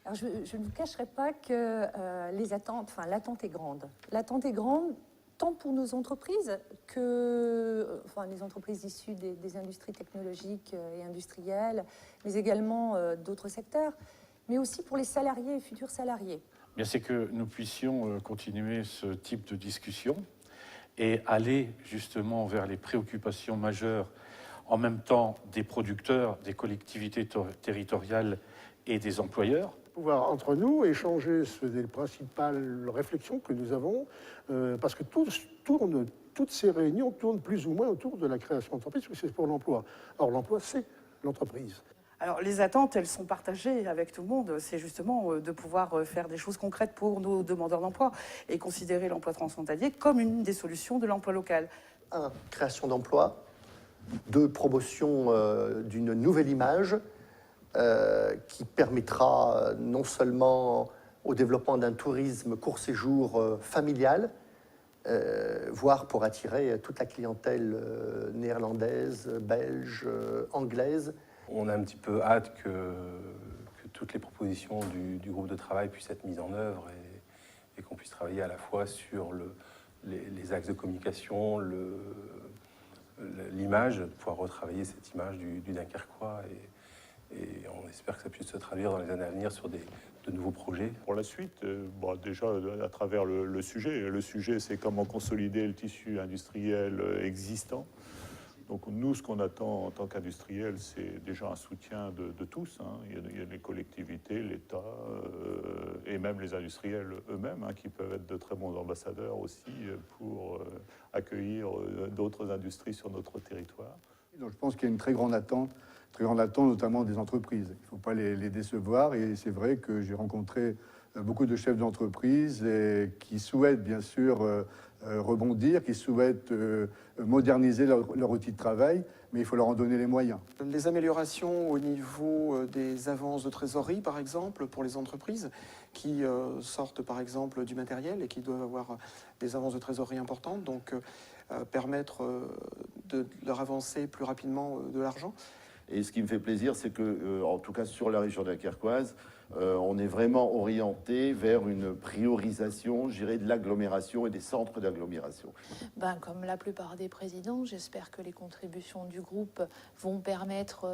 Alors, je ne vous cacherai pas que l'attente est grande. L'attente est grande tant pour nos entreprises que, les entreprises issues des industries technologiques et industrielles, mais également d'autres secteurs, mais aussi pour les salariés et futurs salariés. Bien, c'est que nous puissions continuer ce type de discussion et aller justement vers les préoccupations majeures, en même temps des producteurs, des collectivités territoriales et des employeurs. Pouvoir entre nous échanger sur les principales réflexions que nous avons, parce que toutes ces réunions tournent plus ou moins autour de la création d'entreprise, parce que c'est pour l'emploi. Or, l'emploi, c'est l'entreprise. Alors, les attentes, elles sont partagées avec tout le monde. C'est justement de pouvoir faire des choses concrètes pour nos demandeurs d'emploi et considérer l'emploi transfrontalier comme une des solutions de l'emploi local. 1. Création d'emplois. 2. Promotion d'une nouvelle image qui permettra non seulement au développement d'un tourisme court séjour familial, voire pour attirer toute la clientèle néerlandaise, belge, anglaise. On a un petit peu hâte que toutes les propositions du groupe de travail puissent être mises en œuvre et qu'on puisse travailler à la fois sur les axes de communication, l'image, pouvoir retravailler cette image du Dunkerquois et on espère que ça puisse se traduire dans les années à venir sur de nouveaux projets. Pour la suite, déjà à travers le sujet. Le sujet, c'est comment consolider le tissu industriel existant. Donc nous, ce qu'on attend en tant qu'industriel, c'est déjà un soutien de tous. Il y a les collectivités, l'État et même les industriels eux-mêmes qui peuvent être de très bons ambassadeurs aussi pour accueillir d'autres industries sur notre territoire. Donc je pense qu'il y a une très grande attente notamment des entreprises. Il ne faut pas les décevoir et c'est vrai que j'ai rencontré beaucoup de chefs d'entreprise qui souhaitent bien sûr rebondir, qui souhaitent moderniser leur outil de travail, mais il faut leur en donner les moyens. Les améliorations au niveau des avances de trésorerie, par exemple, pour les entreprises qui sortent par exemple du matériel et qui doivent avoir des avances de trésorerie importantes, donc permettre de leur avancer plus rapidement de l'argent. Et ce qui me fait plaisir, c'est que, en tout cas sur la région dunkerquoise, on est vraiment orienté vers une priorisation, je dirais, de l'agglomération et des centres d'agglomération. Comme la plupart des présidents, j'espère que les contributions du groupe vont permettre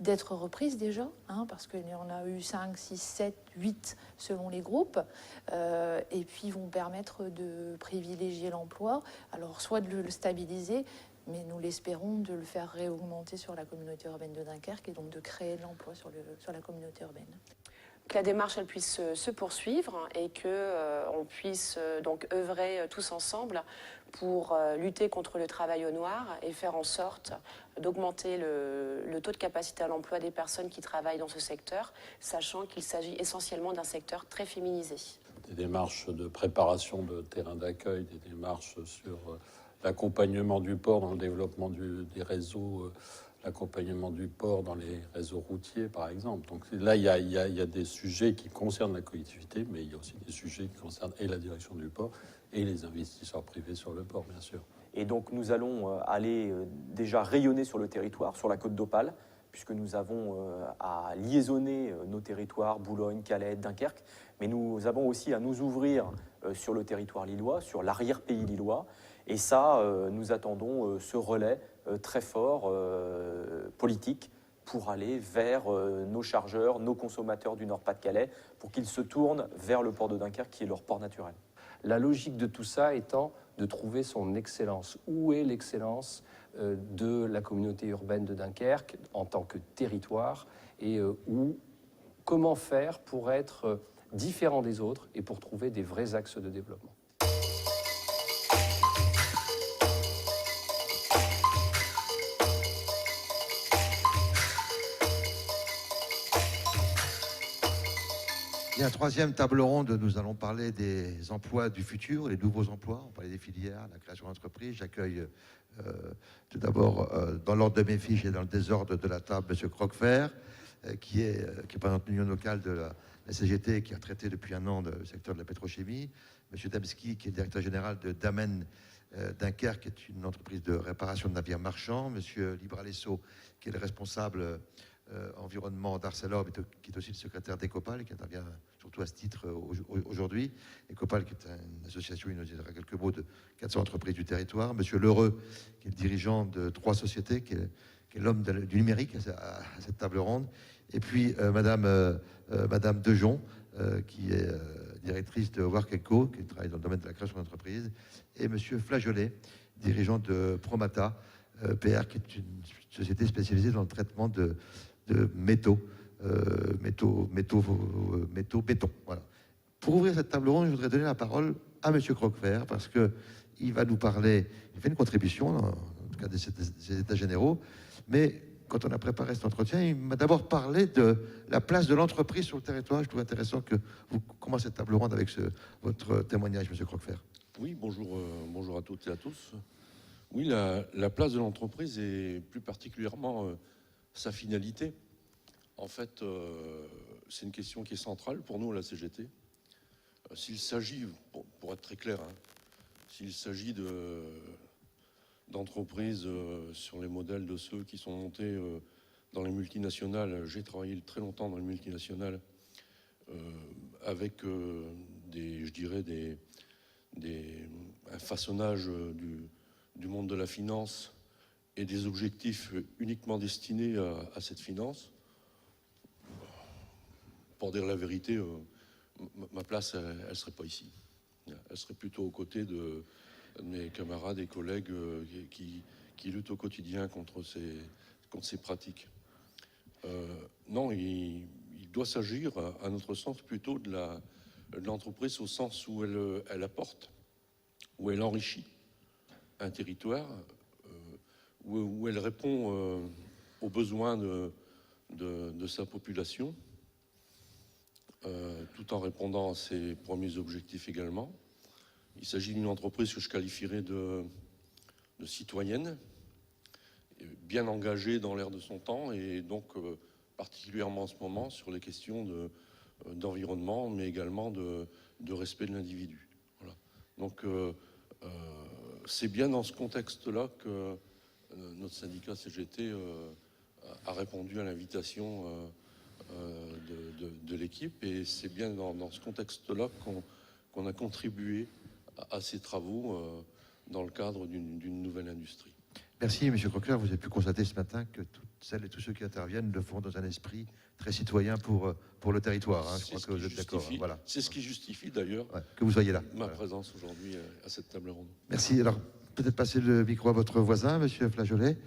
d'être reprises déjà, parce qu'il y en a eu 5, 6, 7, 8 selon les groupes, et puis vont permettre de privilégier l'emploi, alors soit de le stabiliser, mais nous l'espérons de le faire réaugmenter sur la communauté urbaine de Dunkerque et donc de créer de l'emploi sur la communauté urbaine. Que la démarche elle puisse se poursuivre et qu'on puisse donc œuvrer tous ensemble pour lutter contre le travail au noir et faire en sorte d'augmenter le taux de capacité à l'emploi des personnes qui travaillent dans ce secteur, sachant qu'il s'agit essentiellement d'un secteur très féminisé. Des démarches de préparation de terrains d'accueil, des démarches sur l'accompagnement du port dans le développement des réseaux, l'accompagnement du port dans les réseaux routiers, par exemple. Donc là, il y a des sujets qui concernent la collectivité, mais il y a aussi des sujets qui concernent et la direction du port et les investisseurs privés sur le port, bien sûr. Et donc, nous allons aller déjà rayonner sur le territoire, sur la côte d'Opale, puisque nous avons à liaisonner nos territoires, Boulogne, Calais, Dunkerque, mais nous avons aussi à nous ouvrir sur le territoire lillois, sur l'arrière-pays lillois. Et ça, nous attendons ce relais très fort politique pour aller vers nos chargeurs, nos consommateurs du Nord-Pas-de-Calais, pour qu'ils se tournent vers le port de Dunkerque, qui est leur port naturel. La logique de tout ça étant de trouver son excellence. Où est l'excellence de la communauté urbaine de Dunkerque en tant que territoire et comment faire pour être différent des autres et pour trouver des vrais axes de développement. Bien, troisième table ronde, nous allons parler des emplois du futur, les nouveaux emplois. On parlait des filières, la création d'entreprises. J'accueille tout d'abord, dans l'ordre de mes fiches et dans le désordre de la table, M. Croquevert, qui représente l'union locale de la CGT, qui a traité depuis un an le secteur de la pétrochimie. M. Damski, qui est directeur général de Damen Dunkerque, qui est une entreprise de réparation de navires marchands. M. Libralesso, qui est le responsable environnement d'Arcelor, mais qui est aussi le secrétaire d'Ecopal, qui intervient surtout à ce titre aujourd'hui. Ecopal, qui est une association, il nous dira quelques mots, de 400 entreprises du territoire. Monsieur Lheureux, qui est le dirigeant de 3 sociétés, qui est l'homme du numérique à cette table ronde. Et puis Madame Dejon, qui est directrice de Work & Co, qui travaille dans le domaine de la création d'entreprise. Et Monsieur Flageolet, dirigeant de Promata PR, qui est une société spécialisée dans le traitement de métaux, béton. Voilà. Pour ouvrir cette table ronde, je voudrais donner la parole à Monsieur Croquevert, parce qu'il va nous parler, il fait une contribution, en tout cas de ces états généraux, mais quand on a préparé cet entretien, il m'a d'abord parlé de la place de l'entreprise sur le territoire. Je trouve intéressant que vous commencez cette table ronde avec votre témoignage, Monsieur Croquevert. Oui, bonjour à toutes et à tous. Oui, la place de l'entreprise et plus particulièrement sa finalité. En fait, c'est une question qui est centrale pour nous à la CGT. S'il s'agit, pour être très clair, s'il s'agit d'entreprises sur les modèles de ceux qui sont montés dans les multinationales, j'ai travaillé très longtemps dans les multinationales avec un façonnage du monde de la finance et des objectifs uniquement destinés à cette finance. Pour dire la vérité, ma place, elle ne serait pas ici. Elle serait plutôt aux côtés de mes camarades et collègues qui luttent au quotidien contre ces pratiques. Non, il doit s'agir, à notre sens, plutôt de l'entreprise au sens où elle apporte, où elle enrichit un territoire, où elle répond aux besoins de sa population, tout en répondant à ses premiers objectifs également. Il s'agit d'une entreprise que je qualifierais de citoyenne, bien engagée dans l'air de son temps, et donc particulièrement en ce moment sur les questions d'environnement, mais également de respect de l'individu. Voilà. Donc c'est bien dans ce contexte-là que notre syndicat CGT a répondu à l'invitation de l'équipe, et c'est bien dans ce contexte-là qu'on a contribué à ces travaux dans le cadre d'une nouvelle industrie. Merci, M. Croquevert. Vous avez pu constater ce matin que toutes celles et tous ceux qui interviennent le font dans un esprit très citoyen pour le territoire. Je crois que vous êtes d'accord. Voilà. C'est ce qui justifie d'ailleurs que vous soyez là. Ma présence aujourd'hui à cette table ronde. Merci. Alors, peut-être passer le micro à votre voisin, M. Flageolet.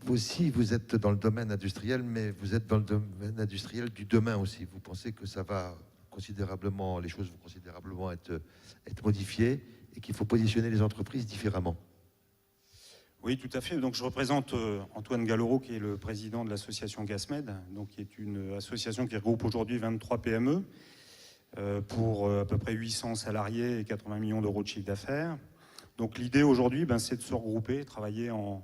Vous aussi, vous êtes dans le domaine industriel, mais vous êtes dans le domaine industriel du demain aussi. Vous pensez que ça va considérablement, les choses vont considérablement être modifiées et qu'il faut positionner les entreprises différemment. Oui, tout à fait. Donc, je représente Antoine Galloro, qui est le président de l'association GasMed, donc, qui est une association qui regroupe aujourd'hui 23 PME pour à peu près 800 salariés et 80 millions d'euros de chiffre d'affaires. Donc, l'idée aujourd'hui, c'est de se regrouper, travailler en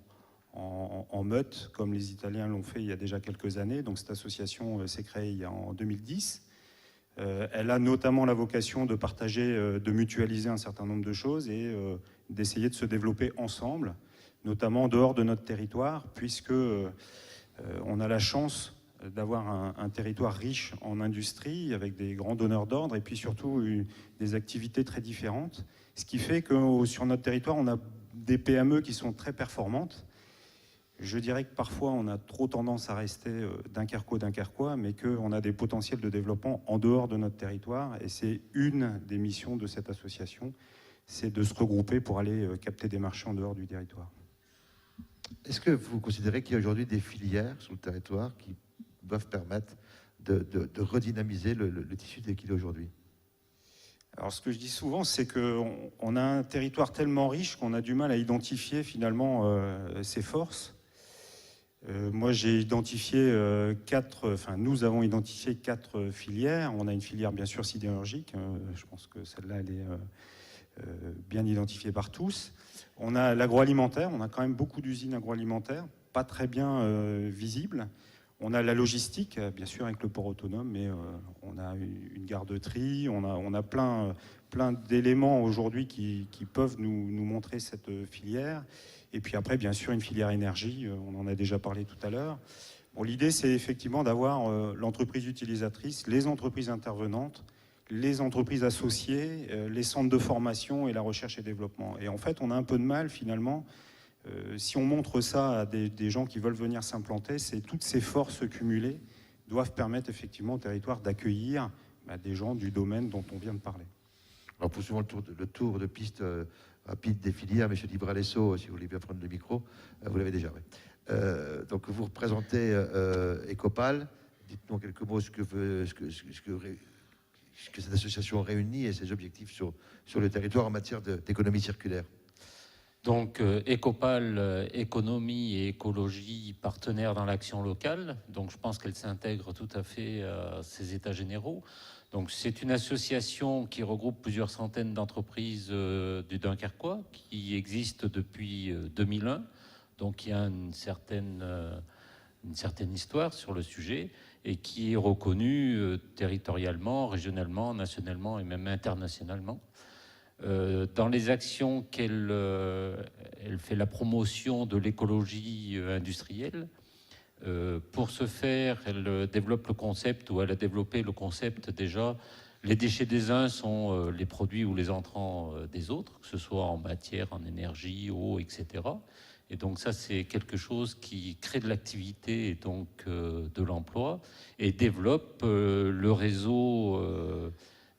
meute, comme les Italiens l'ont fait il y a déjà quelques années. Donc, cette association s'est créée en 2010. Elle a notamment la vocation de partager, de mutualiser un certain nombre de choses et d'essayer de se développer ensemble, notamment en dehors de notre territoire, puisque on a la chance d'avoir un territoire riche en industrie, avec des grands donneurs d'ordre, et puis surtout des activités très différentes. Ce qui fait que sur notre territoire, on a des PME qui sont très performantes. Je dirais que parfois, on a trop tendance à rester Dunkerquois, mais qu'on a des potentiels de développement en dehors de notre territoire. Et c'est une des missions de cette association, c'est de se regrouper pour aller capter des marchés en dehors du territoire. Est-ce que vous considérez qu'il y a aujourd'hui des filières sur le territoire qui doivent permettre de redynamiser le tissu tel qu'il est aujourd'hui? Alors, ce que je dis souvent, c'est qu'on a un territoire tellement riche qu'on a du mal à identifier finalement ses forces. Moi, j'ai identifié nous avons identifié 4 filières. On a une filière, bien sûr, sidérurgique. Je pense que celle-là, elle est bien identifiée par tous. On a l'agroalimentaire. On a quand même beaucoup d'usines agroalimentaires, pas très bien visibles. On a la logistique, bien sûr, avec le port autonome, mais on a une gare de tri, on a plein d'éléments aujourd'hui qui peuvent nous montrer cette filière. Et puis après, bien sûr, une filière énergie, on en a déjà parlé tout à l'heure. Bon, l'idée, c'est effectivement d'avoir l'entreprise utilisatrice, les entreprises intervenantes, les entreprises associées, les centres de formation et la recherche et développement. Et en fait, on a un peu de mal, finalement, si on montre ça à des gens qui veulent venir s'implanter, c'est toutes ces forces cumulées doivent permettre effectivement au territoire d'accueillir des gens du domaine dont on vient de parler. Alors, pour souvent le tour de piste rapide des filières, M. Di Bralesso, si vous voulez bien prendre le micro, vous l'avez déjà, oui. Donc, vous représentez Ecopal. Dites-nous en quelques mots ce que cette association réunit et ses objectifs sur le territoire en matière d'économie circulaire. Donc, Ecopal, économie et écologie partenaires dans l'action locale. Donc, je pense qu'elle s'intègre tout à fait à ces états généraux. Donc, c'est une association qui regroupe plusieurs centaines d'entreprises du Dunkerquois, qui existe depuis 2001. Donc, il y a une certaine histoire sur le sujet et qui est reconnue territorialement, régionalement, nationalement et même internationalement. Dans les actions elle fait la promotion de l'écologie industrielle. Pour ce faire, elle développe le concept, ou elle a développé le concept déjà, les déchets des uns sont les produits ou les entrants des autres, que ce soit en matière, en énergie, eau, etc. Et donc ça, c'est quelque chose qui crée de l'activité et donc de l'emploi et développe le réseau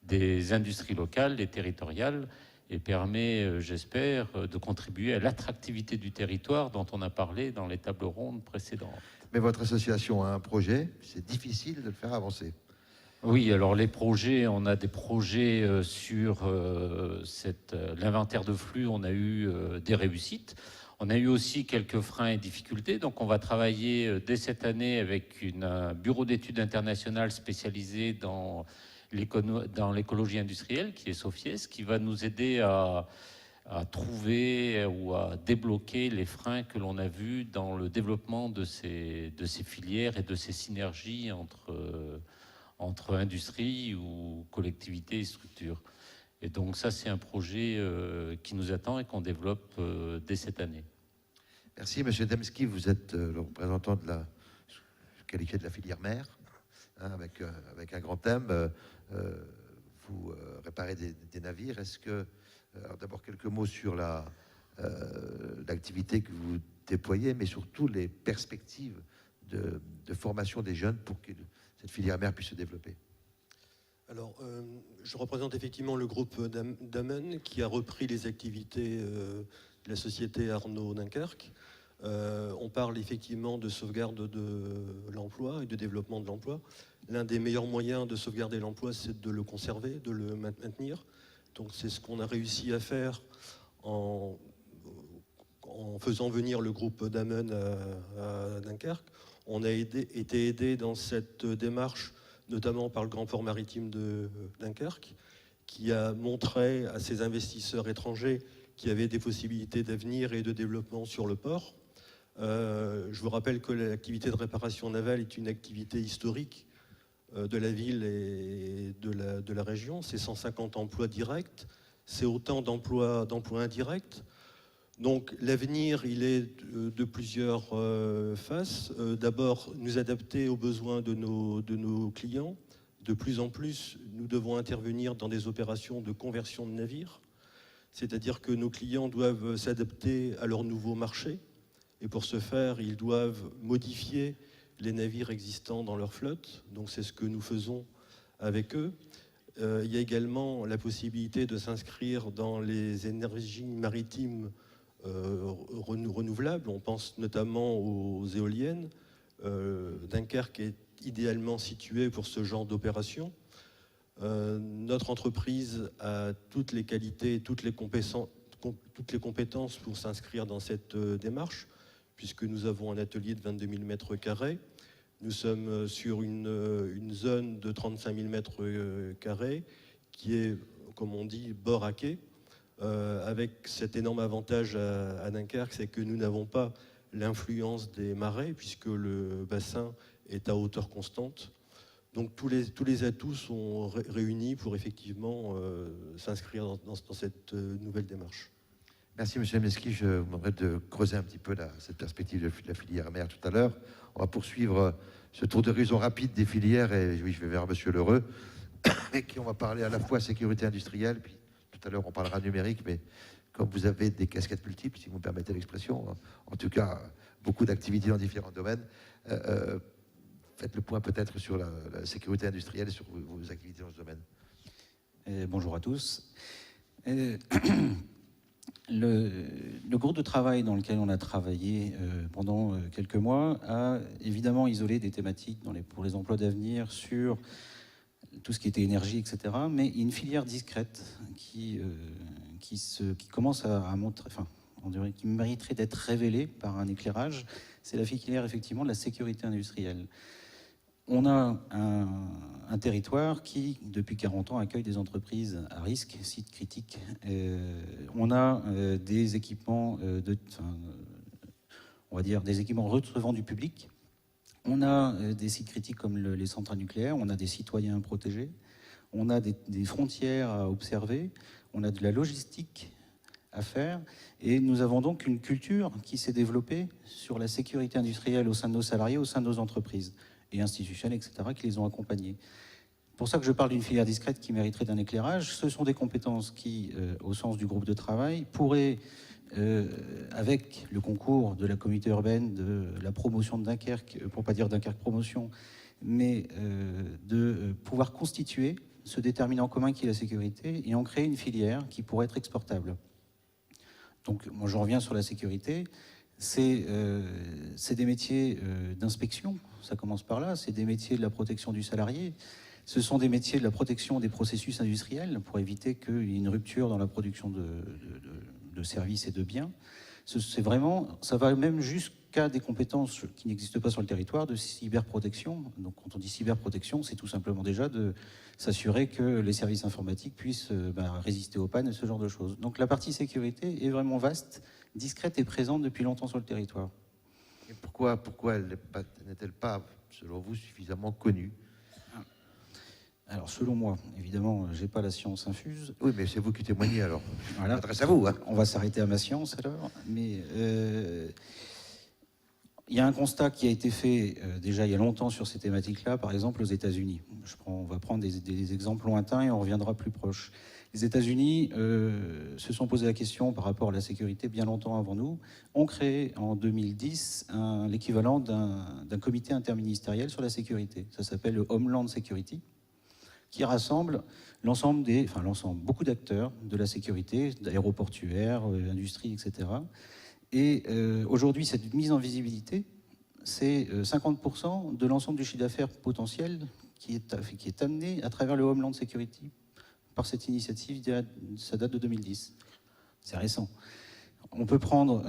des industries locales et territoriales et permet, j'espère, de contribuer à l'attractivité du territoire dont on a parlé dans les tables rondes précédentes. Mais votre association a un projet, c'est difficile de le faire avancer. Oui, alors les projets, on a des projets sur l'inventaire de flux, on a eu des réussites. On a eu aussi quelques freins et difficultés, donc on va travailler dès cette année avec un bureau d'études internationales spécialisé dans l'écologie industrielle, qui est Sofies, qui va nous aider à trouver ou à débloquer les freins que l'on a vus dans le développement de ces filières et de ces synergies entre industrie ou collectivités et structures. Et donc ça, c'est un projet qui nous attend et qu'on développe dès cette année. Merci. Monsieur Demski, vous êtes le représentant de qualifié de la filière mer, hein, avec un grand thème. Vous réparez des navires. Est-ce que... Alors d'abord, quelques mots sur l'activité que vous déployez, mais surtout les perspectives de formation des jeunes pour que cette filière mer puisse se développer. Alors, je représente effectivement le groupe Damen qui a repris les activités de la société Arnaud Dunkerque. On parle effectivement de sauvegarde de l'emploi et de développement de l'emploi. L'un des meilleurs moyens de sauvegarder l'emploi, c'est de le conserver, de le maintenir. Donc c'est ce qu'on a réussi à faire en faisant venir le groupe Damen à Dunkerque. On a été aidé dans cette démarche notamment par le Grand Port Maritime de Dunkerque, qui a montré à ses investisseurs étrangers qu'il y avait des possibilités d'avenir et de développement sur le port. Je vous rappelle que l'activité de réparation navale est une activité historique de la ville et de la région. C'est 150 emplois directs, c'est autant d'emplois indirects. Donc l'avenir, il est de plusieurs faces. D'abord, nous adapter aux besoins de nos clients. De plus en plus, nous devons intervenir dans des opérations de conversion de navires. C'est-à-dire que nos clients doivent s'adapter à leur nouveau marché. Et pour ce faire, ils doivent modifier les navires existants dans leur flotte. Donc c'est ce que nous faisons avec eux. Il y a également la possibilité de s'inscrire dans les énergies maritimes renouvelables. On pense notamment aux éoliennes. Dunkerque est idéalement situé pour ce genre d'opération. Notre entreprise a toutes les qualités, toutes les compétences pour s'inscrire dans cette démarche, puisque nous avons un atelier de 22 000 mètres carrés. Nous sommes sur une zone de 35 000 mètres carrés qui est, comme on dit, bord à quai. Avec cet énorme avantage à Dunkerque, c'est que nous n'avons pas l'influence des marées, puisque le bassin est à hauteur constante. Donc tous les atouts sont réunis pour effectivement s'inscrire dans cette nouvelle démarche. Merci, M. Lemeski. Je vous demanderai de creuser un petit peu cette perspective de la filière mère tout à l'heure. On va poursuivre ce tour de horizon rapide des filières. Et oui, je vais vers M. Lheureux, avec qui on va parler à la fois sécurité industrielle, puis tout à l'heure on parlera numérique, mais comme vous avez des casquettes multiples, si vous me permettez l'expression, en tout cas beaucoup d'activités dans différents domaines, faites le point peut-être sur la sécurité industrielle et sur vos activités dans ce domaine. Bonjour à tous. Le groupe de travail dans lequel on a travaillé pendant quelques mois a évidemment isolé des thématiques pour les emplois d'avenir sur tout ce qui était énergie, etc. Mais il y a une filière discrète qui commence à montrer, enfin, on dirait, qui mériterait d'être révélée par un éclairage. C'est la filière effectivement de la sécurité industrielle. On a un territoire qui, depuis 40 ans, accueille des entreprises à risque, sites critiques. On a des équipements, on va dire, des équipements recevant du public. On a des sites critiques comme les centrales nucléaires. On a des citoyens à protéger. On a des frontières à observer. On a de la logistique à faire. Et nous avons donc une culture qui s'est développée sur la sécurité industrielle au sein de nos salariés, au sein de nos entreprises et institutionnels, etc., qui les ont accompagnés. C'est pour ça que je parle d'une filière discrète qui mériterait d'un éclairage. Ce sont des compétences qui, au sens du groupe de travail, pourraient, avec le concours de la communauté urbaine, de la promotion de Dunkerque, pour ne pas dire Dunkerque Promotion, mais de pouvoir constituer ce déterminant commun qui est la sécurité et en créer une filière qui pourrait être exportable. Donc, moi, je reviens sur la sécurité. C'est des métiers d'inspection, ça commence par là, c'est des métiers de la protection du salarié, ce sont des métiers de la protection des processus industriels pour éviter qu'il y ait une rupture dans la production de services et de biens. C'est vraiment, ça va même jusqu'à des compétences qui n'existent pas sur le territoire de cyberprotection. Donc quand on dit cyberprotection, c'est tout simplement déjà de s'assurer que les services informatiques puissent résister aux pannes et ce genre de choses. Donc la partie sécurité est vraiment vaste, discrète et présente depuis longtemps sur le territoire. Et pourquoi n'est-elle pas, selon vous, suffisamment connue? Alors, selon moi, évidemment, je n'ai pas la science infuse. Oui, mais c'est vous qui témoignez, alors. Voilà. Grâce à vous. Hein. On va s'arrêter à ma science, alors. Mais il y a un constat qui a été fait déjà il y a longtemps sur ces thématiques-là, par exemple aux États-Unis. On va prendre des exemples lointains et on reviendra plus proche. Les États-Unis se sont posé la question par rapport à la sécurité bien longtemps avant nous, ont créé en 2010 l'équivalent d'un comité interministériel sur la sécurité. Ça s'appelle le Homeland Security, qui rassemble beaucoup d'acteurs de la sécurité, aéroportuaire, industrie, etc. Et aujourd'hui, cette mise en visibilité, c'est 50% de l'ensemble du chiffre d'affaires potentiel qui est amené à travers le Homeland Security par cette initiative. Ça date de 2010. C'est récent. On peut prendre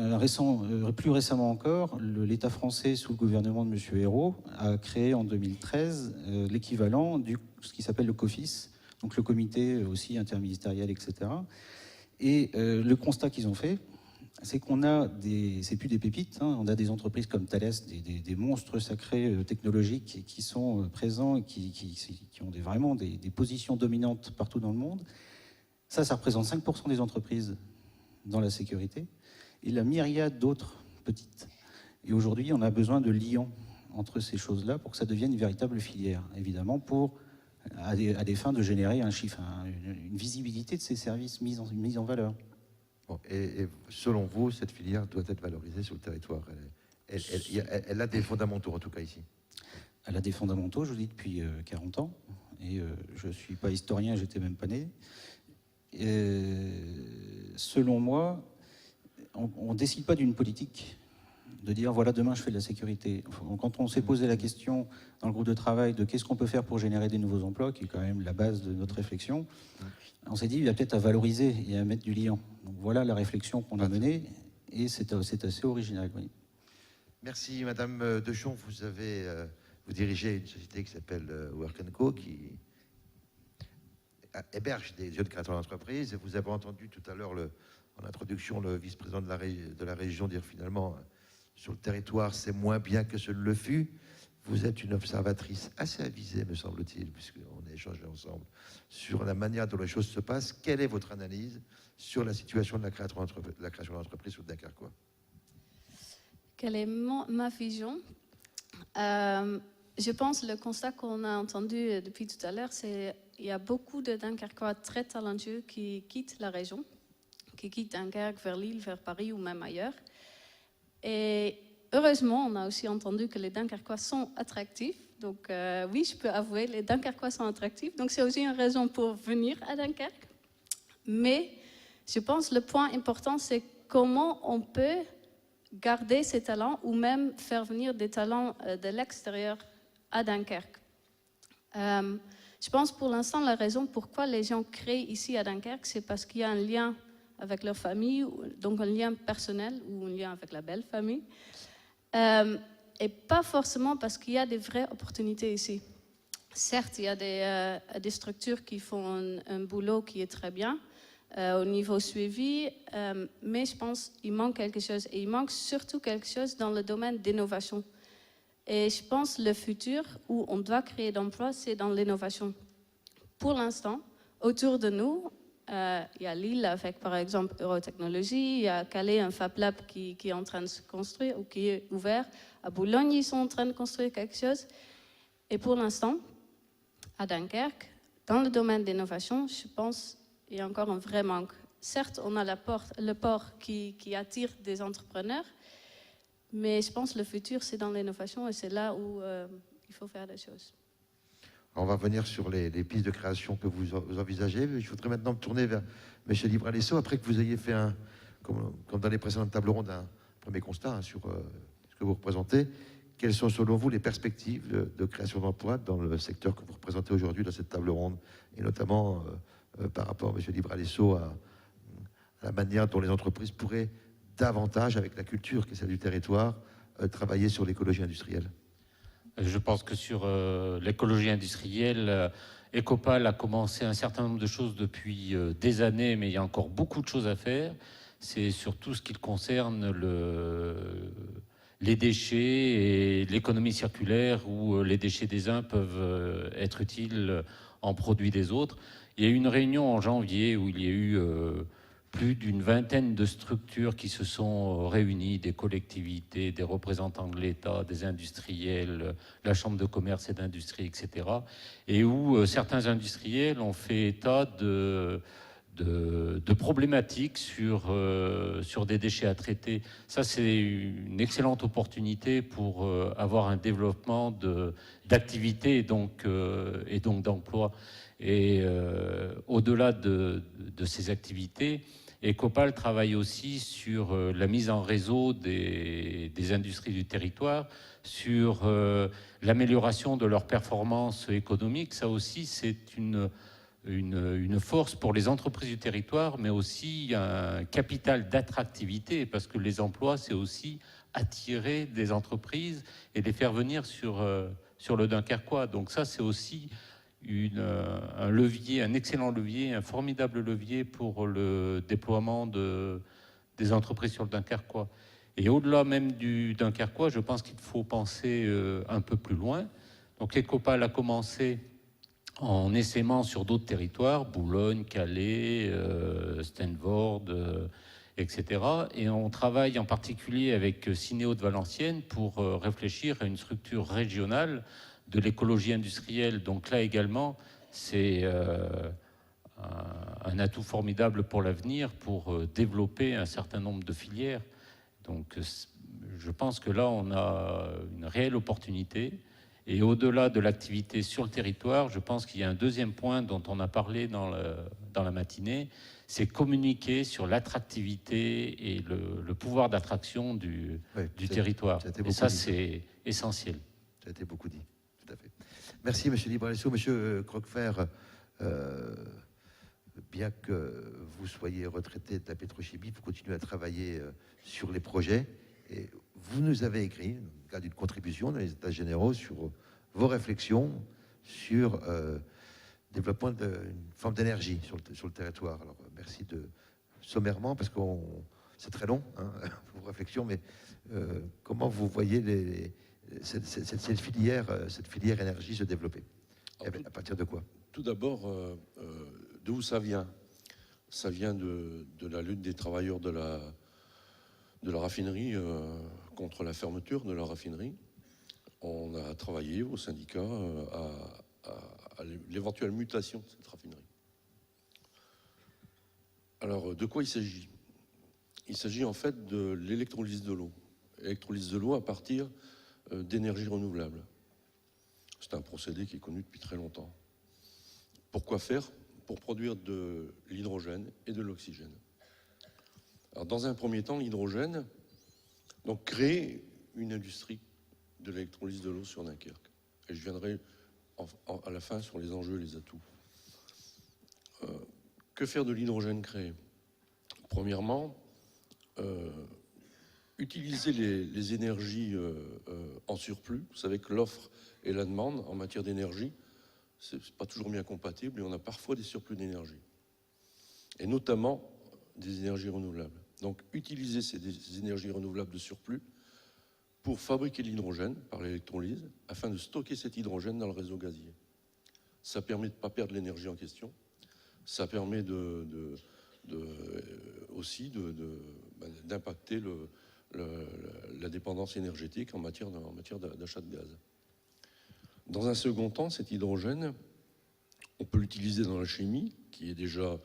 plus récemment encore, l'État français, sous le gouvernement de M. Ayrault, a créé en 2013 l'équivalent de ce qui s'appelle le COFIS, donc le comité aussi interministériel, etc. Et le constat qu'ils ont fait, c'est qu'on a c'est plus des pépites, hein, on a des entreprises comme Thales, des monstres sacrés technologiques qui sont présents et qui ont vraiment des positions dominantes partout dans le monde. Ça représente 5% des entreprises dans la sécurité, et la myriade d'autres petites. Et aujourd'hui, on a besoin de liens entre ces choses-là pour que ça devienne une véritable filière, évidemment, à des fins de générer un chiffre, une visibilité de ces services mis en valeur. Bon, et selon vous, cette filière doit être valorisée sur le territoire. Elle a des fondamentaux, en tout cas ici. Elle a des fondamentaux, je vous dis, depuis 40 ans. Et je ne suis pas historien, j'étais même pas né. Selon moi, on ne décide pas d'une politique, de dire voilà, demain je fais de la sécurité. Quand on s'est posé la question dans le groupe de travail de qu'est-ce qu'on peut faire pour générer des nouveaux emplois, qui est quand même la base de notre réflexion, on s'est dit il y a peut-être à valoriser et à mettre du liant. Donc voilà la réflexion qu'on a menée, et c'est assez original. Oui. Merci Madame Deschamps, vous dirigez une société qui s'appelle Work & Co, qui héberge des jeunes créateurs d'entreprise. Vous avez entendu tout à l'heure en introduction le vice-président de la région dire finalement sur le territoire c'est moins bien que ce ne le fut. vous êtes une observatrice assez avisée, me semble-t-il, puisqu'on a échangé ensemble sur la manière dont les choses se passent. Quelle est votre analyse sur la situation de la création d'entreprise sur Dunkerquois? Quelle est ma vision? Je pense que le constat qu'on a entendu depuis tout à l'heure, c'est qu'il y a beaucoup de Dunkerquois très talentueux qui quittent la région, qui quittent Dunkerque vers Lille, vers Paris ou même ailleurs. Et heureusement, on a aussi entendu que les Dunkerquois sont attractifs. Donc oui, je peux avouer, les Dunkerquois sont attractifs. Donc c'est aussi une raison pour venir à Dunkerque. Mais je pense que le point important, c'est comment on peut garder ces talents ou même faire venir des talents de l'extérieur à Dunkerque. Je pense pour l'instant, la raison pourquoi les gens créent ici à Dunkerque, c'est parce qu'il y a un lien avec leur famille, donc un lien personnel ou un lien avec la belle famille. Et pas forcément parce qu'il y a des vraies opportunités ici. Certes, il y a des structures qui font un boulot qui est très bien au niveau suivi, mais je pense qu'il manque quelque chose. Et il manque surtout quelque chose dans le domaine d'innovation. Et je pense que le futur où on doit créer d'emplois, c'est dans l'innovation. Pour l'instant, autour de nous, il y a Lille avec par exemple Eurotechnologie, il y a Calais, un Fab Lab qui est en train de se construire ou qui est ouvert. À Boulogne, ils sont en train de construire quelque chose. Et pour l'instant, à Dunkerque, dans le domaine d'innovation, je pense qu'il y a encore un vrai manque. Certes, on a le port qui attire des entrepreneurs, mais je pense que le futur, c'est dans l'innovation et c'est là où il faut faire des choses. On va revenir sur les pistes de création que vous envisagez. Je voudrais maintenant me tourner vers M. Libralesso, après que vous ayez fait, comme dans les précédentes tables rondes, un premier constat sur ce que vous représentez. Quelles sont, selon vous, les perspectives de création d'emplois dans le secteur que vous représentez aujourd'hui dans cette table ronde, et notamment par rapport, M. Libralesso, à la manière dont les entreprises pourraient davantage, avec la culture qui est celle du territoire, travailler sur l'écologie industrielle? Je pense que sur l'écologie industrielle, Ecopal a commencé un certain nombre de choses depuis des années, mais il y a encore beaucoup de choses à faire. C'est sur tout ce qui concerne les déchets et l'économie circulaire, où les déchets des uns peuvent être utiles en produits des autres. Il y a eu une réunion en janvier où il y a eu plus d'une vingtaine de structures qui se sont réunies, des collectivités, des représentants de l'État, des industriels, la Chambre de commerce et d'industrie, etc. Et où certains industriels ont fait état de problématiques sur des déchets à traiter. Ça, c'est une excellente opportunité pour avoir un développement d'activités et donc d'emplois. Et au-delà de ces activités, Ecopal travaille aussi sur la mise en réseau des industries du territoire, sur l'amélioration de leur performance économique. Ça aussi, c'est une force pour les entreprises du territoire, mais aussi un capital d'attractivité, parce que les emplois, c'est aussi attirer des entreprises et les faire venir sur le Dunkerquois. Donc ça, c'est aussi un levier, un excellent levier, un formidable levier pour le déploiement des entreprises sur le Dunkerquois. Et au-delà même du Dunkerquois, je pense qu'il faut penser un peu plus loin. Donc Ecopal a commencé en essaimant sur d'autres territoires, Boulogne, Calais, Steenvoorde, etc. Et on travaille en particulier avec Cinéo de Valenciennes pour réfléchir à une structure régionale de l'écologie industrielle. Donc là également, c'est un atout formidable pour l'avenir, pour développer un certain nombre de filières. Donc je pense que là, on a une réelle opportunité. Et au-delà de l'activité sur le territoire, je pense qu'il y a un deuxième point dont on a parlé dans la matinée, c'est communiquer sur l'attractivité et le pouvoir d'attraction du territoire. Et ça, c'est essentiel. Ça a été beaucoup dit, tout à fait. Merci, M. Libralesso. M. Croquefert, bien que vous soyez retraité de la pétrochimie, vous continuez à travailler sur les projets. Et vous nous avez écrit, dans le cadre d'une contribution dans les États généraux, sur vos réflexions sur le développement d'une forme d'énergie sur le territoire. Alors, merci sommairement, parce que c'est très long, hein, vos réflexions, mais comment vous voyez cette filière énergie se développer. À partir de quoi? Tout d'abord, d'où ça vient? Ça vient de la lutte des travailleurs de la raffinerie contre la fermeture de la raffinerie. On a travaillé au syndicat à l'éventuelle mutation de cette raffinerie. Alors, de quoi il s'agit? Il s'agit en fait de l'électrolyse de l'eau. Électrolyse de l'eau à partir d'énergie renouvelable. C'est un procédé qui est connu depuis très longtemps. Pourquoi faire? Pour produire de l'hydrogène et de l'oxygène. Alors, dans un premier temps, l'hydrogène, donc créer une industrie de l'électrolyse de l'eau sur Dunkerque. Et je viendrai à la fin sur les enjeux et les atouts. Que faire de l'hydrogène créé? Premièrement, utiliser les énergies en surplus. Vous savez que l'offre et la demande en matière d'énergie, c'est pas toujours bien compatible et on a parfois des surplus d'énergie. Et notamment des énergies renouvelables. Donc utiliser ces énergies renouvelables de surplus pour fabriquer de l'hydrogène par l'électrolyse afin de stocker cet hydrogène dans le réseau gazier. Ça permet de ne pas perdre l'énergie en question. Ça permet aussi d'impacter la dépendance énergétique en matière d'achat de gaz. Dans un second temps, cet hydrogène, on peut l'utiliser dans la chimie, qui est déjà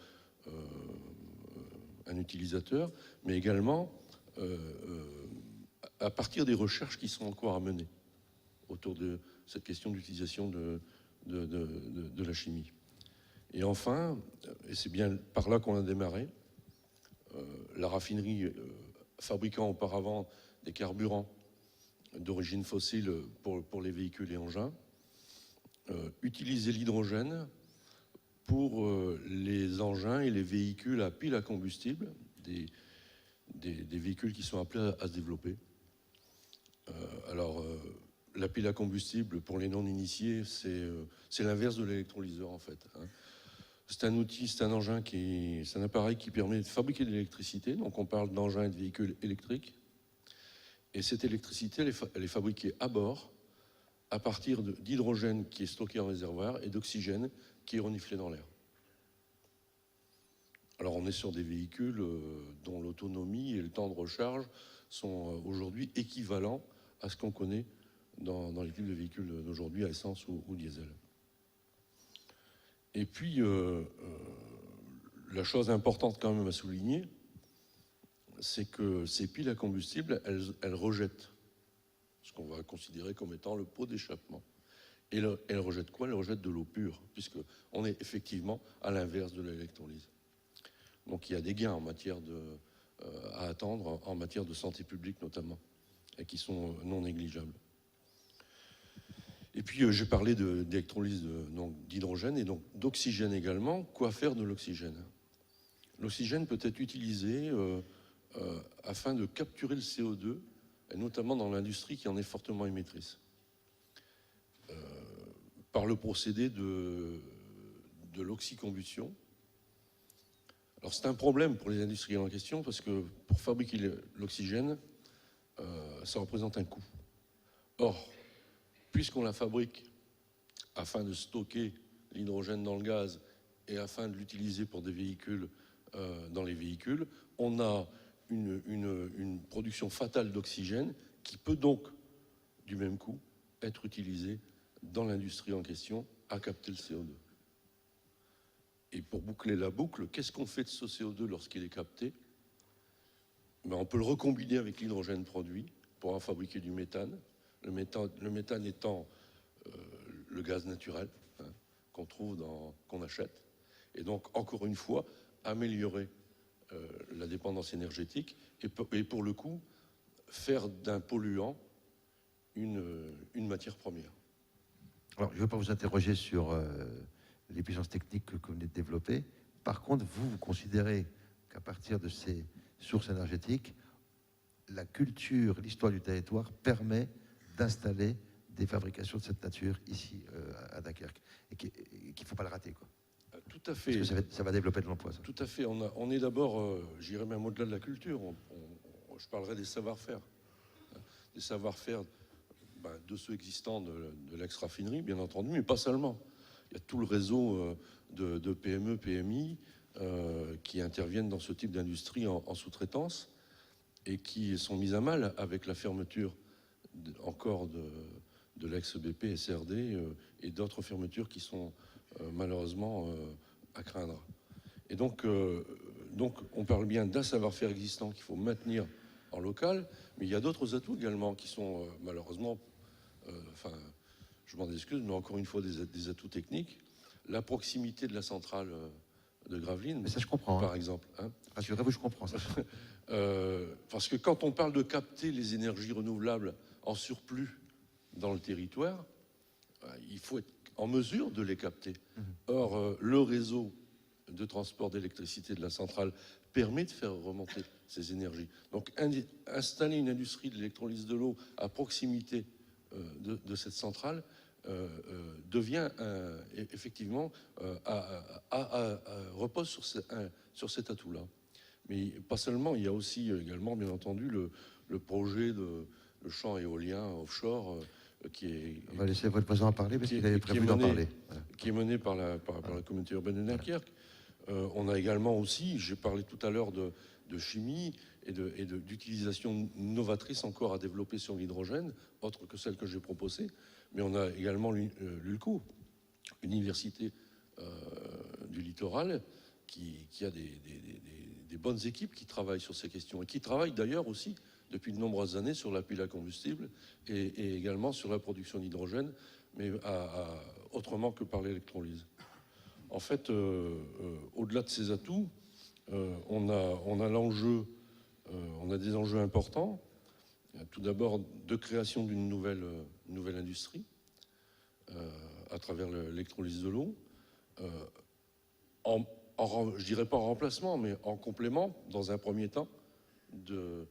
un utilisateur, mais également à partir des recherches qui sont encore à mener autour de cette question d'utilisation de la chimie. Et enfin, et c'est bien par là qu'on a démarré, la raffinerie fabriquant auparavant des carburants d'origine fossile pour les véhicules et engins, utiliser l'hydrogène pour les engins et les véhicules à pile à combustible, des véhicules qui sont appelés à se développer. La pile à combustible, pour les non-initiés, c'est l'inverse de l'électrolyseur en fait. C'est un outil, c'est un engin c'est un appareil qui permet de fabriquer de l'électricité. Donc on parle d'engins et de véhicules électriques. Et cette électricité, elle est fabriquée à bord à partir d'hydrogène qui est stocké en réservoir et d'oxygène qui est reniflé dans l'air. Alors on est sur des véhicules dont l'autonomie et le temps de recharge sont aujourd'hui équivalents à ce qu'on connaît dans les types de véhicules d'aujourd'hui à essence ou diesel. Et puis, la chose importante quand même à souligner, c'est que ces piles à combustible, elles rejettent ce qu'on va considérer comme étant le pot d'échappement. Et elles rejettent quoi? Elles rejettent de l'eau pure, puisqu'on est effectivement à l'inverse de l'électrolyse. Donc il y a des gains à attendre en matière de santé publique notamment, et qui sont non négligeables. Et puis j'ai parlé d'électrolyse d'hydrogène et donc d'oxygène également. Quoi faire de l'oxygène? L'oxygène peut être utilisé afin de capturer le CO2, et notamment dans l'industrie qui en est fortement émettrice, par le procédé de l'oxycombustion. Alors c'est un problème pour les industriels en question parce que pour fabriquer l'oxygène, ça représente un coût. Or, puisqu'on la fabrique afin de stocker l'hydrogène dans le gaz et afin de l'utiliser pour des véhicules, dans les véhicules, on a une production fatale d'oxygène qui peut donc, du même coup, être utilisée dans l'industrie en question à capter le CO2. Et pour boucler la boucle, qu'est-ce qu'on fait de ce CO2 lorsqu'il est capté? On peut le recombiner avec l'hydrogène produit pour en fabriquer du méthane. Le méthane étant le gaz naturel qu'on achète. Et donc, encore une fois, améliorer la dépendance énergétique et pour le coup, faire d'un polluant une matière première. Alors, je ne veux pas vous interroger sur les puissances techniques que vous venez de développer. Par contre, vous considérez qu'à partir de ces sources énergétiques, la culture, l'histoire du territoire permet d'installer des fabrications de cette nature ici à Dunkerque et qu'il ne faut pas le rater, quoi. Tout à fait. Parce que ça va développer de l'emploi, ça. Tout à fait. On est d'abord, j'irais même au-delà de la culture, je parlerai des savoir-faire. Des savoir-faire de ceux existants de l'ex-raffinerie, bien entendu, mais pas seulement. Il y a tout le réseau de PME, PMI qui interviennent dans ce type d'industrie en sous-traitance et qui sont mises à mal avec la fermeture encore de l'ex-BP, SRD et d'autres fermetures qui sont malheureusement à craindre. Et donc on parle bien d'un savoir-faire existant qu'il faut maintenir en local, mais il y a d'autres atouts également qui sont malheureusement, je m'en excuse, mais encore une fois des atouts techniques. La proximité de la centrale de Gravelines, mais ça je comprends, par exemple. Hein. Rassurez-vous, je comprends ça. Parce que quand on parle de capter les énergies renouvelables en surplus dans le territoire, il faut être en mesure de les capter. Or, le réseau de transport d'électricité de la centrale permet de faire remonter ces énergies. Donc, installer une industrie de l'électrolyse de l'eau à proximité de cette centrale devient effectivement repose sur cet atout-là. Mais pas seulement, il y a aussi également, bien entendu, le projet de champ éolien offshore qui est... On va laisser votre président parler parce qu'il avait prévu d'en parler. Voilà. Qui est mené par la communauté urbaine de Dunkerque. On a également aussi, j'ai parlé tout à l'heure de chimie et d'utilisation novatrice encore à développer sur l'hydrogène, autre que celle que j'ai proposée. Mais on a également l'ULCO, l'université du littoral, qui a des bonnes équipes qui travaillent sur ces questions et qui travaillent d'ailleurs aussi depuis de nombreuses années sur la pile à combustible et également sur la production d'hydrogène, mais autrement que par l'électrolyse. En fait, au-delà de ces atouts, on a l'enjeu, on a des enjeux importants. Tout d'abord, de création d'une nouvelle industrie à travers l'électrolyse de l'eau, je dirais pas en remplacement, mais en complément, dans un premier temps, de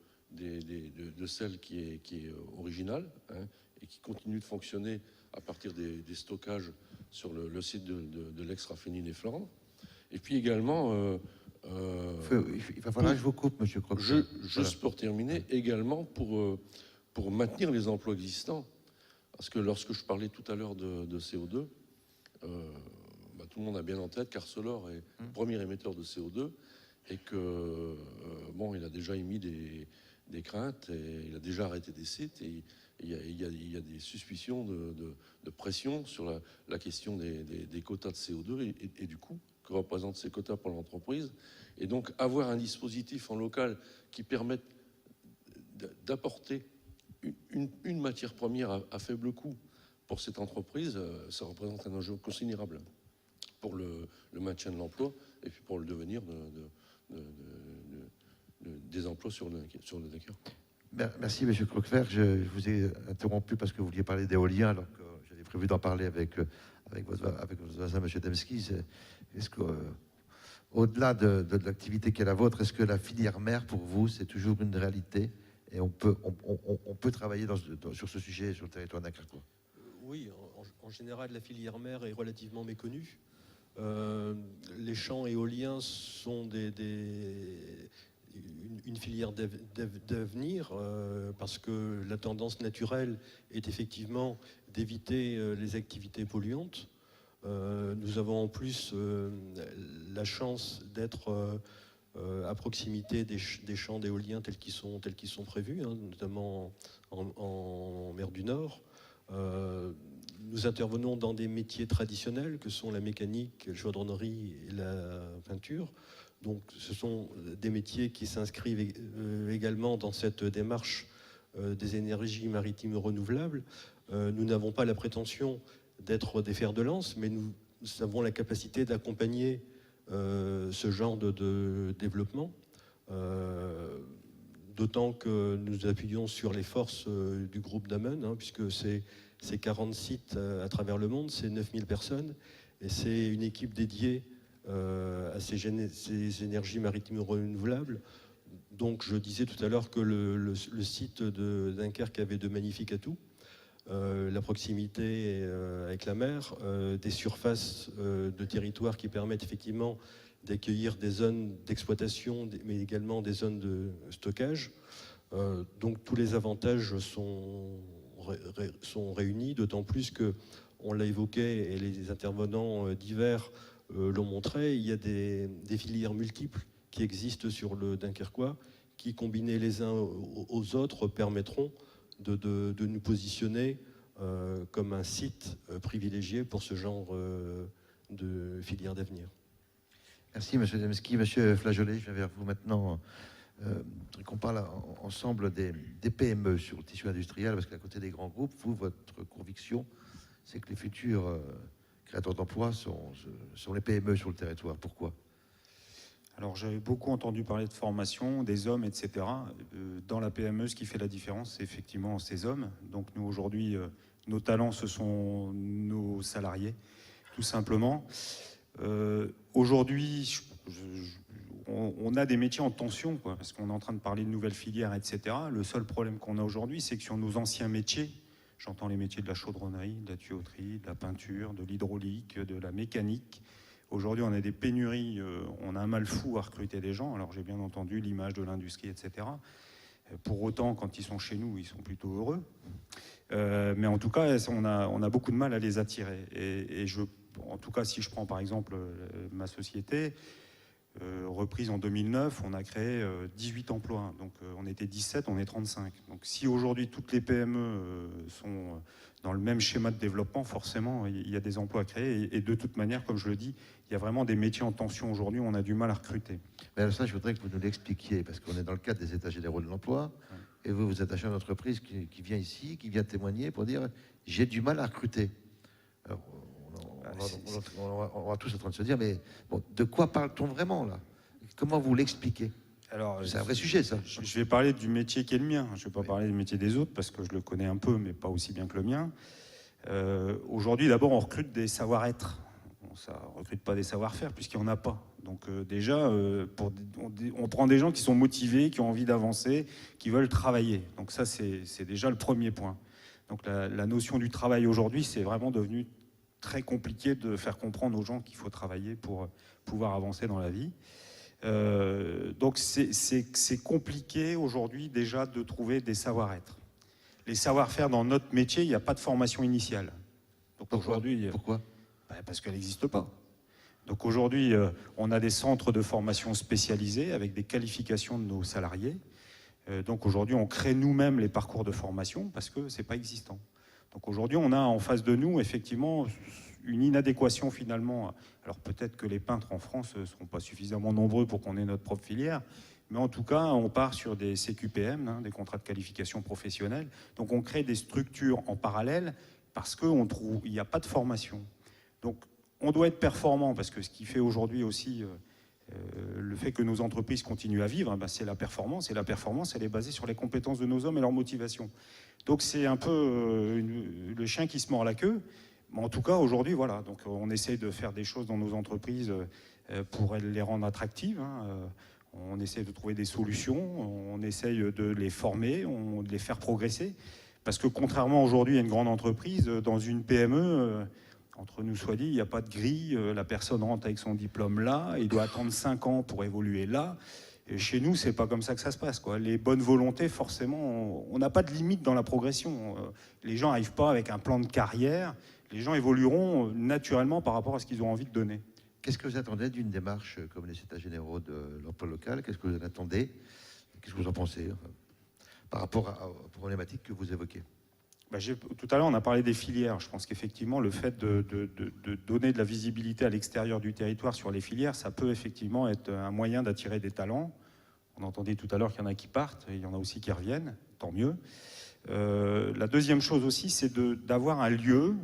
celle qui est originale, hein, et qui continue de fonctionner à partir des stockages sur le site de l'ex-raffinerie des Flandres. Et puis également... il va falloir que je vous coupe, monsieur Croc. Juste pour terminer, également pour maintenir les emplois existants. Parce que lorsque je parlais tout à l'heure de CO2, tout le monde a bien en tête qu'Arcelor est le premier émetteur de CO2 et que, il a déjà émis des craintes et il a déjà arrêté des sites et il y a des suspicions de pression sur la question des quotas de CO2 et du coût que représentent ces quotas pour l'entreprise. Et donc, avoir un dispositif en local qui permette d'apporter une matière première à faible coût pour cette entreprise, ça représente un enjeu considérable pour le maintien de l'emploi et puis pour le devenir des emplois sur le Dunkerque. Merci, M. Croquevert. Je vous ai interrompu parce que vous vouliez parler d'éolien, alors que j'avais prévu d'en parler avec votre voisin, M. Demski. Est-ce que, au-delà de l'activité qui est la vôtre, est-ce que la filière mer, pour vous, c'est toujours une réalité et on peut travailler sur ce sujet sur le territoire dunkerquois? Oui, en général, la filière mer est relativement méconnue. Les champs éoliens sont une filière d'avenir parce que la tendance naturelle est effectivement d'éviter les activités polluantes. Nous avons en plus la chance d'être à proximité des champs d'éolien tels qu'ils sont prévus, hein, notamment en mer du Nord. Nous intervenons dans des métiers traditionnels que sont la mécanique, la chaudronnerie et la peinture. Donc ce sont des métiers qui s'inscrivent également dans cette démarche des énergies maritimes renouvelables. Nous n'avons pas la prétention d'être des fers de lance, mais nous avons la capacité d'accompagner ce genre de développement, d'autant que nous appuyons sur les forces du groupe Damen, hein, puisque c'est 40 sites à travers le monde, c'est 9000 personnes, et c'est une équipe dédiée à ces énergies maritimes renouvelables. Donc je disais tout à l'heure que le site de Dunkerque avait de magnifiques atouts. La proximité avec la mer, des surfaces de territoire qui permettent effectivement d'accueillir des zones d'exploitation, mais également des zones de stockage. Donc tous les avantages sont sont réunis, d'autant plus que, on l'a évoqué et les intervenants divers l'ont montré, il y a des filières multiples qui existent sur le Dunkerquois, qui, combinés les uns aux autres, permettront de nous positionner comme un site privilégié pour ce genre de filière d'avenir. Merci, M. Demski. M. Flageolet, je viens vers vous maintenant. Qu'on parle ensemble des PME sur le tissu industriel, parce qu'à côté des grands groupes, vous, votre conviction, c'est que les futurs créateurs d'emplois sont les PME sur le territoire. Pourquoi ? Alors, j'avais beaucoup entendu parler de formation, des hommes, etc. Dans la PME, ce qui fait la différence, c'est effectivement ces hommes. Donc, nous, aujourd'hui, nos talents, ce sont nos salariés, tout simplement. Aujourd'hui, on a des métiers en tension, quoi, parce qu'on est en train de parler de nouvelles filières, etc. Le seul problème qu'on a aujourd'hui, c'est que sur nos anciens métiers, j'entends les métiers de la chaudronnerie, de la tuyauterie, de la peinture, de l'hydraulique, de la mécanique. Aujourd'hui, on a des pénuries, on a un mal fou à recruter des gens. Alors, j'ai bien entendu l'image de l'industrie, etc. Pour autant, quand ils sont chez nous, ils sont plutôt heureux. Mais en tout cas, on a beaucoup de mal à les attirer. Et en tout cas, si je prends par exemple ma société, reprise en 2009, on a créé 18 emplois. Donc on était 17, on est 35. Donc si aujourd'hui toutes les PME sont dans le même schéma de développement, forcément il y a des emplois à créer. Et de toute manière, comme je le dis, il y a vraiment des métiers en tension aujourd'hui, on a du mal à recruter. Mais alors ça, je voudrais que vous nous l'expliquiez, parce qu'on est dans le cadre des États généraux de l'emploi, et vous êtes un chef d'entreprise qui vient ici, qui vient témoigner pour dire « j'ai du mal à recruter ». Alors, on va tous en train de se dire, mais bon, de quoi parle-t-on vraiment là? Comment vous l'expliquez? C'est un vrai sujet, ça. Je vais parler du métier qui est le mien. Je ne vais pas parler du métier des autres, parce que je le connais un peu, mais pas aussi bien que le mien. Aujourd'hui, d'abord, on recrute des savoir-être. Ça ne recrute pas des savoir-faire, puisqu'il n'y en a pas. Donc déjà, on prend des gens qui sont motivés, qui ont envie d'avancer, qui veulent travailler. Donc ça, c'est déjà le premier point. Donc la notion du travail aujourd'hui, c'est vraiment devenu très compliqué de faire comprendre aux gens qu'il faut travailler pour pouvoir avancer dans la vie. Donc c'est compliqué aujourd'hui déjà de trouver des savoir-être. Les savoir-faire dans notre métier, il n'y a pas de formation initiale. Donc aujourd'hui, pourquoi? Parce qu'elle n'existe pas. Donc aujourd'hui, on a des centres de formation spécialisés avec des qualifications de nos salariés. Donc aujourd'hui, on crée nous-mêmes les parcours de formation parce que ce n'est pas existant. Donc aujourd'hui, on a en face de nous, effectivement, une inadéquation finalement. Alors peut-être que les peintres en France ne seront pas suffisamment nombreux pour qu'on ait notre propre filière, mais en tout cas, on part sur des CQPM, des contrats de qualification professionnelle. Donc on crée des structures en parallèle parce qu'il n'y a pas de formation. Donc on doit être performant parce que ce qui fait aujourd'hui aussi le fait que nos entreprises continuent à vivre, c'est la performance. Et la performance, elle est basée sur les compétences de nos hommes et leur motivation. Donc c'est un peu le chien qui se mord la queue. Mais en tout cas, aujourd'hui, voilà. Donc on essaye de faire des choses dans nos entreprises pour les rendre attractives. On essaye de trouver des solutions, on essaye de les former, de les faire progresser. Parce que contrairement aujourd'hui à une grande entreprise, dans une PME, entre nous soit dit, il n'y a pas de grille, la personne rentre avec son diplôme là, il doit attendre 5 ans pour évoluer là. Et chez nous, c'est pas comme ça que ça se passe, quoi. Les bonnes volontés, forcément, on n'a pas de limite dans la progression. Les gens n'arrivent pas avec un plan de carrière, les gens évolueront naturellement par rapport à ce qu'ils ont envie de donner. Qu'est-ce que vous attendez d'une démarche comme les États généraux de l'emploi local? Qu'est-ce que vous en attendez? Qu'est-ce que vous en pensez par rapport aux problématiques que vous évoquez? Tout à l'heure, on a parlé des filières. Je pense qu'effectivement, le fait de donner de la visibilité à l'extérieur du territoire sur les filières, ça peut effectivement être un moyen d'attirer des talents. On entendait tout à l'heure qu'il y en a qui partent, et il y en a aussi qui reviennent, tant mieux. La deuxième chose aussi, c'est d'avoir un lieu,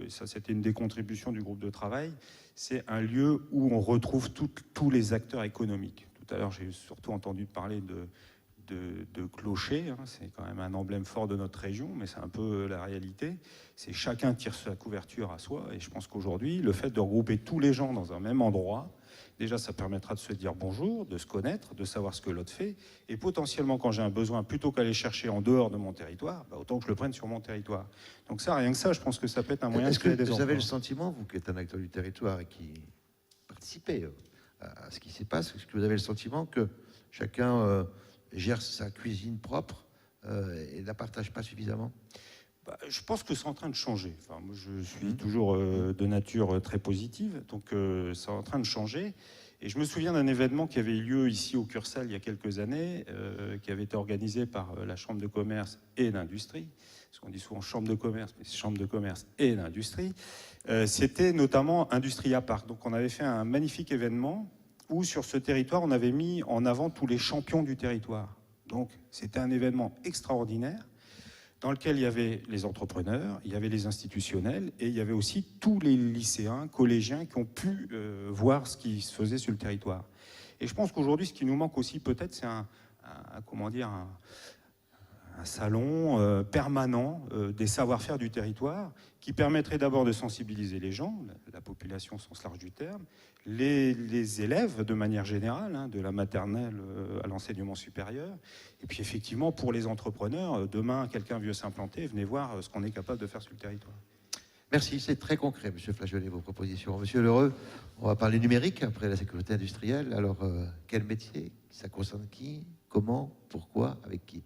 et ça c'était une des contributions du groupe de travail, c'est un lieu où on retrouve tous les acteurs économiques. Tout à l'heure, j'ai surtout entendu parler de clocher, c'est quand même un emblème fort de notre région, mais c'est un peu la réalité. C'est chacun tire sa couverture à soi, et je pense qu'aujourd'hui, le fait de regrouper tous les gens dans un même endroit, déjà ça permettra de se dire bonjour, de se connaître, de savoir ce que l'autre fait, et potentiellement quand j'ai un besoin, plutôt qu'aller chercher en dehors de mon territoire, autant que je le prenne sur mon territoire. Donc ça, rien que ça, je pense que ça peut être un moyen de créer des emplois. Vous avez le sentiment, vous qui êtes un acteur du territoire et qui participez à ce qui s'y passe, est-ce que vous avez le sentiment que chacun gère sa cuisine propre et ne la partagent pas suffisamment? Je pense que c'est en train de changer. Enfin, moi, je suis toujours de nature très positive, donc c'est en train de changer. Et je me souviens d'un événement qui avait eu lieu ici au Cursal il y a quelques années, qui avait été organisé par la Chambre de commerce et d'industrie, parce qu'on dit souvent Chambre de commerce, mais c'est Chambre de commerce et d'industrie. C'était notamment Industria Park. Donc on avait fait un magnifique événement où sur ce territoire, on avait mis en avant tous les champions du territoire. Donc c'était un événement extraordinaire, dans lequel il y avait les entrepreneurs, il y avait les institutionnels et il y avait aussi tous les lycéens, collégiens qui ont pu voir ce qui se faisait sur le territoire. Et je pense qu'aujourd'hui, ce qui nous manque aussi peut-être, c'est un salon permanent des savoir-faire du territoire qui permettrait d'abord de sensibiliser les gens, la population au sens large du terme, les élèves de manière générale, hein, de la maternelle à l'enseignement supérieur, et puis effectivement pour les entrepreneurs, demain quelqu'un veut s'implanter, venez voir ce qu'on est capable de faire sur le territoire. Merci, c'est très concret, Monsieur Flageolet, vos propositions. Monsieur Lheureux, on va parler numérique après la sécurité industrielle. Alors, quel métier? Ça concerne qui? Comment? Pourquoi? Avec qui?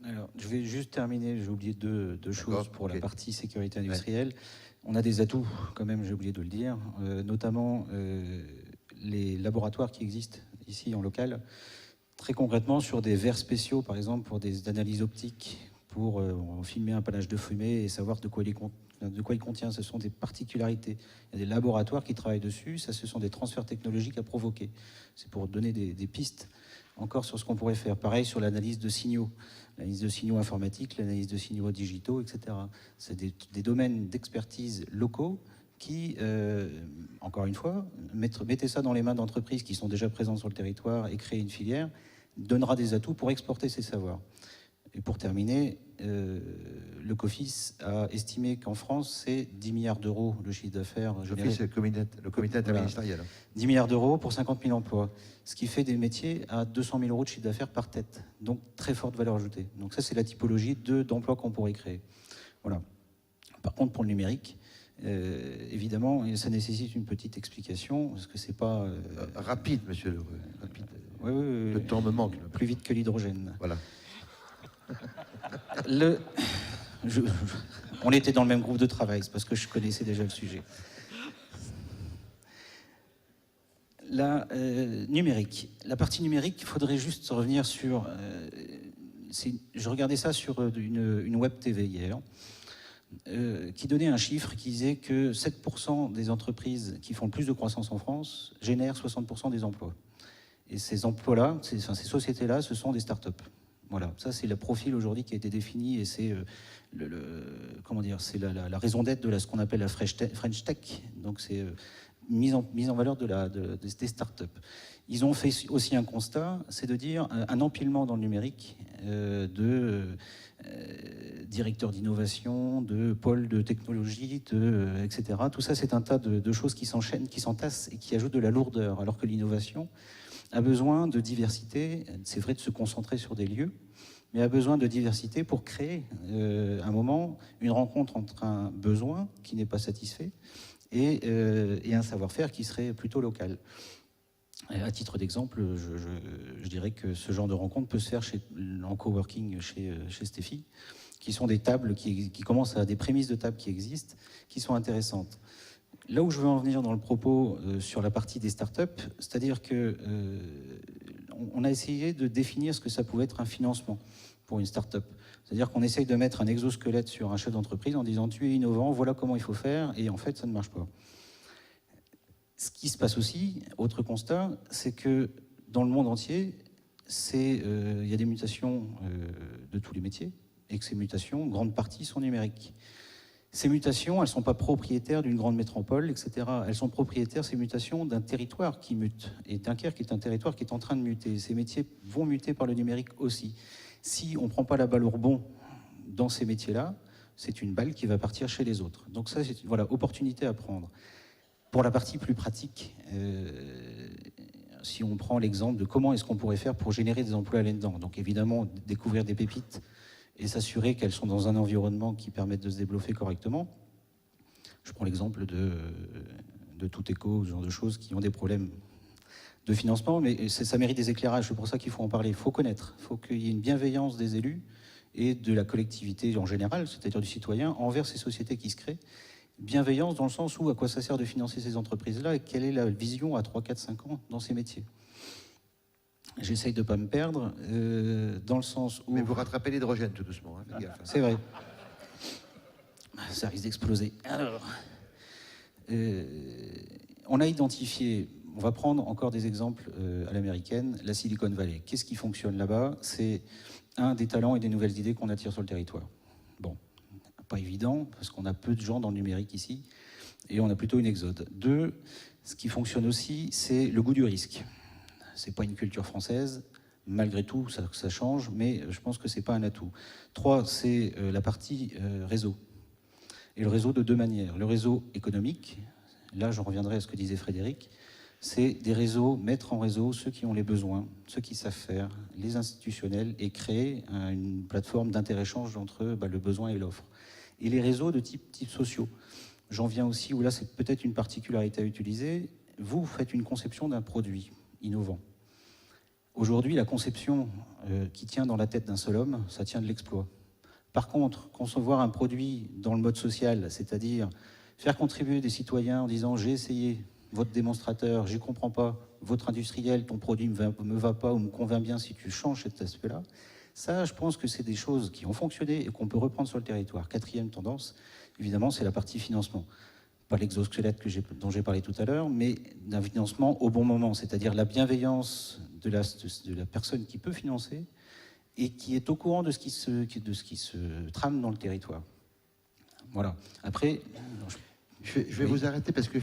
Alors, je vais juste terminer, j'ai oublié deux choses pour la partie sécurité industrielle. Ouais. On a des atouts, quand même, j'ai oublié de le dire, notamment les laboratoires qui existent ici en local, très concrètement sur des verres spéciaux, par exemple, pour des analyses optiques, pour filmer un panache de fumée et savoir de quoi il contient. Ce sont des particularités. Il y a des laboratoires qui travaillent dessus, ça, ce sont des transferts technologiques à provoquer. C'est pour donner des pistes encore sur ce qu'on pourrait faire. Pareil sur l'analyse de signaux. L'analyse de signaux informatiques, l'analyse de signaux digitaux, etc. C'est des domaines d'expertise locaux qui, encore une fois, mettez ça dans les mains d'entreprises qui sont déjà présentes sur le territoire et créer une filière, donnera des atouts pour exporter ces savoirs. Et pour terminer, le COFIS a estimé qu'en France, c'est 10 milliards d'euros le chiffre d'affaires. Le COFIS, c'est le comité interministériel. Voilà. 10 milliards d'euros pour 50 000 emplois, ce qui fait des métiers à 200 000 euros de chiffre d'affaires par tête. Donc, très forte valeur ajoutée. Donc ça, c'est la typologie d'emplois qu'on pourrait créer. Voilà. Par contre, pour le numérique, évidemment, ça nécessite une petite explication, parce que c'est pas... rapide, monsieur Lheureux. Rapide. Oui, le temps me manque. Plus vite que l'hydrogène. Voilà. On était dans le même groupe de travail, c'est parce que je connaissais déjà le sujet. La numérique. La partie numérique, il faudrait juste revenir sur... je regardais ça sur une web TV hier, qui donnait un chiffre qui disait que 7% des entreprises qui font le plus de croissance en France génèrent 60% des emplois. Et ces emplois-là, ces sociétés-là, ce sont des start-up. Voilà, ça c'est le profil aujourd'hui qui a été défini et c'est c'est la raison d'être de ce qu'on appelle la French Tech. Donc c'est mise en valeur des startups. Ils ont fait aussi un constat, c'est de dire un empilement dans le numérique de directeurs d'innovation, de pôles de technologie, etc. Tout ça, c'est un tas de choses qui s'enchaînent, qui s'entassent et qui ajoutent de la lourdeur, alors que l'innovation a besoin de diversité. C'est vrai de se concentrer sur des lieux, mais a besoin de diversité pour créer un moment, une rencontre entre un besoin qui n'est pas satisfait et un savoir-faire qui serait plutôt local. À titre d'exemple, je dirais que ce genre de rencontre peut se faire en coworking chez Steffi, qui sont des tables qui commencent à des prémices de tables qui existent, qui sont intéressantes. Là où je veux en venir dans le propos sur la partie des startups, c'est-à-dire que on a essayé de définir ce que ça pouvait être un financement pour une startup. C'est-à-dire qu'on essaye de mettre un exosquelette sur un chef d'entreprise en disant tu es innovant, voilà comment il faut faire, et en fait ça ne marche pas. Ce qui se passe aussi, autre constat, c'est que dans le monde entier, il y a des mutations de tous les métiers, et que ces mutations, grande partie, sont numériques. Ces mutations, elles ne sont pas propriétaires d'une grande métropole, etc. Elles sont propriétaires, ces mutations, d'un territoire qui mute. Et Dunkerque est un territoire qui est en train de muter. Ces métiers vont muter par le numérique aussi. Si on ne prend pas la balle au rebond dans ces métiers-là, c'est une balle qui va partir chez les autres. Donc ça, c'est une opportunité à prendre. Pour la partie plus pratique, si on prend l'exemple de comment est-ce qu'on pourrait faire pour générer des emplois là-dedans. Donc évidemment, découvrir des pépites et s'assurer qu'elles sont dans un environnement qui permette de se développer correctement. Je prends l'exemple de Tout Éco, ce genre de choses qui ont des problèmes de financement, mais ça mérite des éclairages, c'est pour ça qu'il faut en parler. Il faut connaître, il faut qu'il y ait une bienveillance des élus et de la collectivité en général, c'est-à-dire du citoyen, envers ces sociétés qui se créent. Bienveillance dans le sens où à quoi ça sert de financer ces entreprises-là et quelle est la vision à 3, 4, 5 ans dans ces métiers. J'essaye de ne pas me perdre, dans le sens où... Mais vous rattrapez l'hydrogène tout doucement, hein, faites gaffe. C'est vrai. Ça risque d'exploser. Alors, on a identifié, on va prendre encore des exemples à l'américaine, la Silicon Valley. Qu'est-ce qui fonctionne là-bas? C'est des talents et des nouvelles idées qu'on attire sur le territoire. Bon, pas évident, parce qu'on a peu de gens dans le numérique ici, et on a plutôt une exode. 2, ce qui fonctionne aussi, c'est le goût du risque. C'est pas une culture française, malgré tout, ça change, mais je pense que c'est pas un atout. 3, c'est la partie réseau. Et le réseau de 2 manières. Le réseau économique, là je reviendrai à ce que disait Frédéric, c'est des réseaux, mettre en réseau ceux qui ont les besoins, ceux qui savent faire, les institutionnels, et créer une plateforme d'inter-échange entre le besoin et l'offre. Et les réseaux de type sociaux. J'en viens aussi, où là c'est peut-être une particularité à utiliser, vous faites une conception d'un produit innovant. Aujourd'hui, la conception qui tient dans la tête d'un seul homme, ça tient de l'exploit. Par contre, concevoir un produit dans le mode social, c'est-à-dire faire contribuer des citoyens en disant « j'ai essayé votre démonstrateur, je ne comprends pas, votre industriel, ton produit ne me va pas ou me convainc bien si tu changes cet aspect-là », ça, je pense que c'est des choses qui ont fonctionné et qu'on peut reprendre sur le territoire. 4e tendance, évidemment, c'est la partie financement. Pas l'exosquelette dont j'ai parlé tout à l'heure, mais d'un financement au bon moment, c'est-à-dire la bienveillance de la personne qui peut financer et qui est au courant de ce qui se trame dans le territoire. Voilà. Après... Je vais vous arrêter parce que